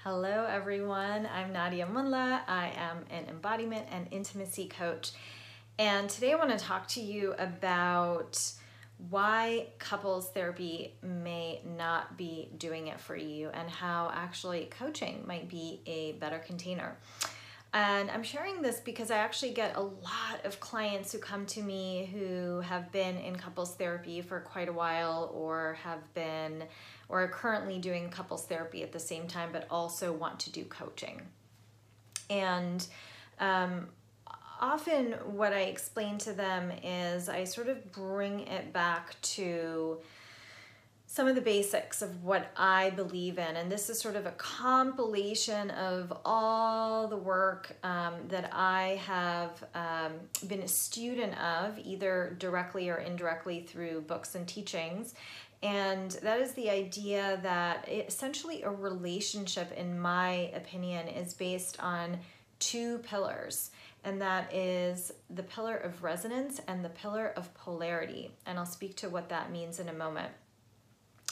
Hello everyone, I'm Nadia Munla. I am an embodiment and intimacy coach. And today I want to talk to you about why couples therapy may not be doing it for you and how actually coaching might be a better container. And I'm sharing this because I actually get a lot of clients who come to me who have been in couples therapy for quite a while or are currently doing couples therapy at the same time, but also want to do coaching. And often what I explain to them is I sort of bring it back to some of the basics of what I believe in. And this is sort of a compilation of all the work that I have been a student of, either directly or indirectly through books and teachings. And that is the idea that essentially a relationship, in my opinion, is based on two pillars. And that is the pillar of resonance and the pillar of polarity. And I'll speak to what that means in a moment.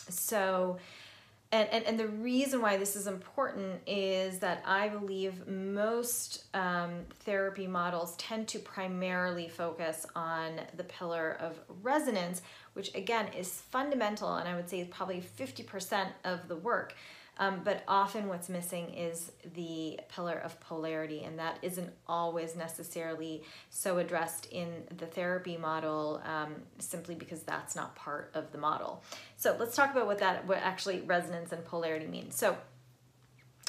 So, and the reason why this is important is that I believe most therapy models tend to primarily focus on the pillar of resonance, which again is fundamental, and I would say probably 50% of the work. But often what's missing is the pillar of polarity, and that isn't always necessarily so addressed in the therapy model, simply because that's not part of the model. So let's talk about what actually resonance and polarity means. So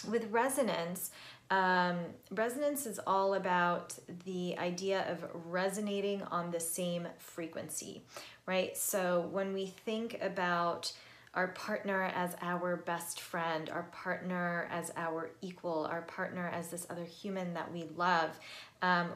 with resonance, resonance is all about the idea of resonating on the same frequency, right? So when we think about our partner as our best friend, our partner as our equal, our partner as this other human that we love,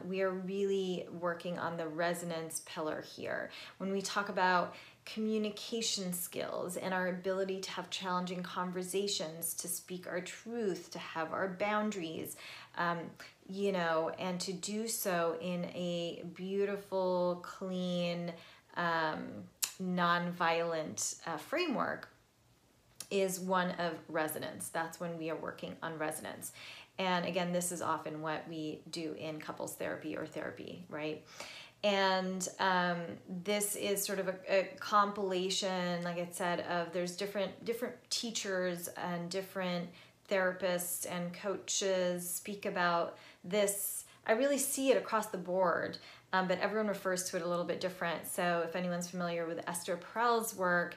we are really working on the resonance pillar here. When we talk about communication skills and our ability to have challenging conversations, to speak our truth, to have our boundaries, and to do so in a beautiful, clean, non-violent framework is one of resonance. That's when we are working on resonance. And again, this is often what we do in couples therapy or therapy, right? And this is sort of a compilation, like I said, of there's different teachers and different therapists and coaches speak about this. I really see it across the board. But everyone refers to it a little bit different. So if anyone's familiar with Esther Perel's work,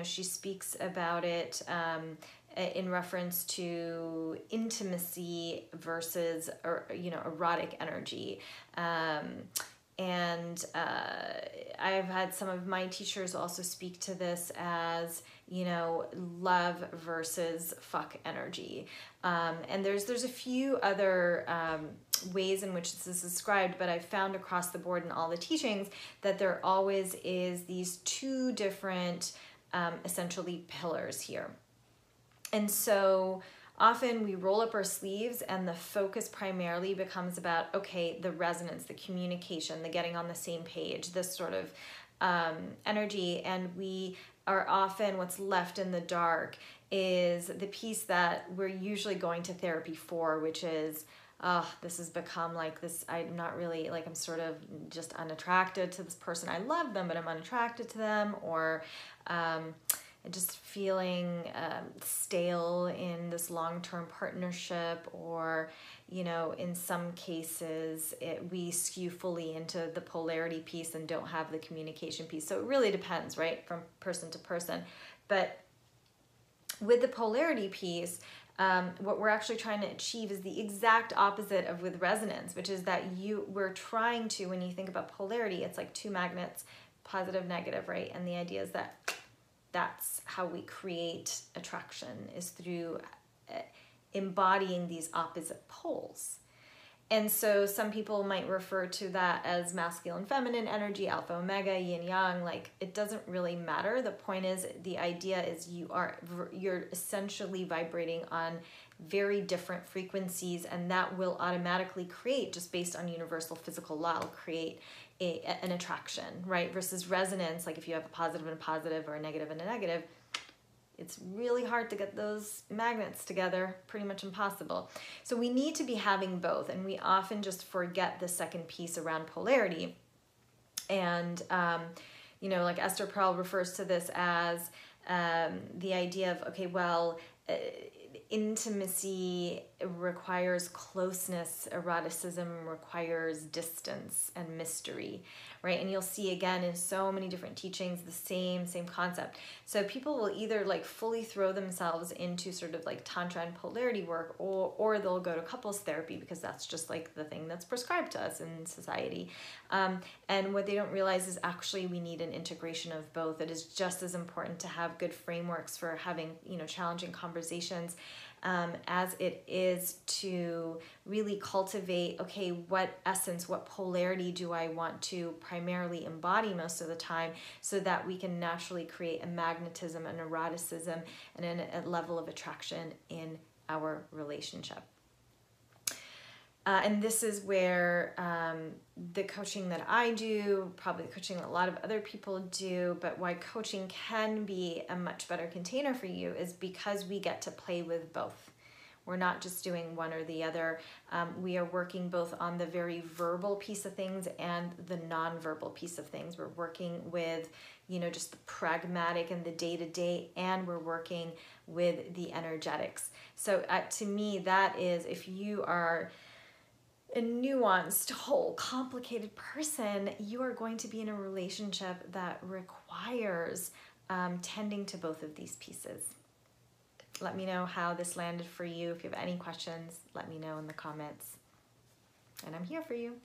she speaks about it in reference to intimacy versus, erotic energy. And I've had some of my teachers also speak to this as, love versus fuck energy. And there's a few other ways in which this is described, but I've found across the board in all the teachings that there always is these two different, essentially, pillars here. And so often we roll up our sleeves and the focus primarily becomes about, okay, the resonance, the communication, the getting on the same page, this sort of energy. And we are often, what's left in the dark is the piece that we're usually going to therapy for, which is, this has become like this, I'm not really, like, I'm sort of just unattracted to this person. I love them, but I'm unattracted to them, or just feeling stale in this long-term partnership, or, in some cases, we skew fully into the polarity piece and don't have the communication piece. So it really depends, right, from person to person. But with the polarity piece, what we're actually trying to achieve is the exact opposite of with resonance, which is that we're trying to, when you think about polarity, it's like two magnets, positive, negative, right? And the idea is that that's how we create attraction, is through embodying these opposite poles. And so some people might refer to that as masculine, feminine energy, alpha, omega, yin, yang. Like, it doesn't really matter. The point is, the idea is you're essentially vibrating on very different frequencies, and that will automatically create, just based on universal physical law, will create an attraction, right? Versus resonance, like if you have a positive and a positive or a negative and a negative, It's really hard to get those magnets together, pretty much impossible. So we need to be having both, and we often just forget the second piece around polarity. And, you know, like Esther Perel refers to this as the idea of, okay, well, intimacy requires closeness, eroticism requires distance and mystery, right? And you'll see again in so many different teachings the same concept. So people will either like fully throw themselves into sort of like tantra and polarity work, or they'll go to couples therapy because that's just like the thing that's prescribed to us in society. And what they don't realize is actually we need an integration of both. It is just as important to have good frameworks for having, you know, challenging conversations, as it is to really cultivate, okay, what essence, what polarity do I want to primarily embody most of the time, so that we can naturally create a magnetism, an eroticism, and a level of attraction in our relationship. And this is where the coaching that I do, probably the coaching that a lot of other people do, but why coaching can be a much better container for you is because we get to play with both. We're not just doing one or the other. We are working both on the very verbal piece of things and the nonverbal piece of things. We're working with, you know, just the pragmatic and the day-to-day, and we're working with the energetics. So to me, that is, if you are a nuanced, whole, complicated person, you are going to be in a relationship that requires tending to both of these pieces. Let me know how this landed for you. If you have any questions, let me know in the comments. And I'm here for you.